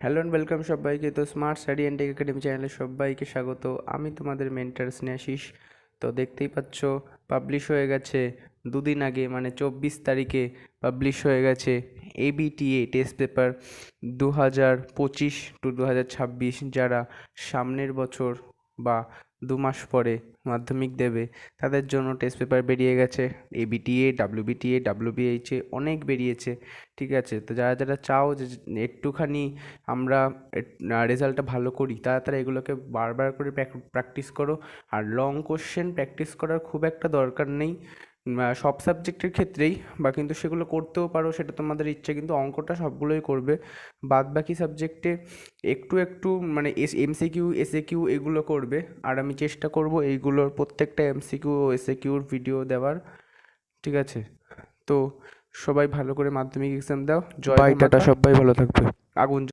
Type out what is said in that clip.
Hello and welcome সবাইকে। তো smart study and tech academy চ্যানেলে সবাইকে স্বাগত। আমি তোমাদের মেন্টর স্নেহাশিস। তো দেখতেই পাচ্ছ, পাবলিশ হয়ে গেছে দুদিন আগে, মানে 24 তারিখে পাবলিশ হয়ে গেছে এবিটিএ টেস্ট পেপার 2025 টু 2026। যারা সামনের বছর বা 2 মাস পরে মাধ্যমিক দেবে তাদের জন্য টেস্ট পেপার বেরিয়ে গেছে। এবিটিএ, ডাব্লিউবিটিএ, ডাব্লিউবিএইচএ অনেক বেরিয়েছে। ঠিক আছে, তো যারা যারা চাও যে একটুখানি আমরা রেজাল্টটা ভালো করি, তারা তারা এগুলোকে বারবার করে প্র্যাকটিস করো। আর লং কোশ্চেন প্র্যাকটিস করার খুব একটা দরকার নেই সব সাবজেক্টের ক্ষেত্রেই, বা কিন্তু সেগুলো করতেও পারো, সেটা তোমাদের ইচ্ছে। কিন্তু অঙ্কটা সবগুলোই করবে। বাদ বাকি সাবজেক্টে একটু একটু মানে এমসিকিউ এসএকিউ এগুলো করবে। আর আমি চেষ্টা করব এইগুলোর প্রত্যেকটা এমসিকিউ ও এসএকিউর ভিডিও দেওয়ার। ঠিক আছে, তো সবাই ভালো করে মাধ্যমিক এক্সাম দাও। জয় বাই, টাটা, মাতা। সবাই ভালো থাকবে। আগুন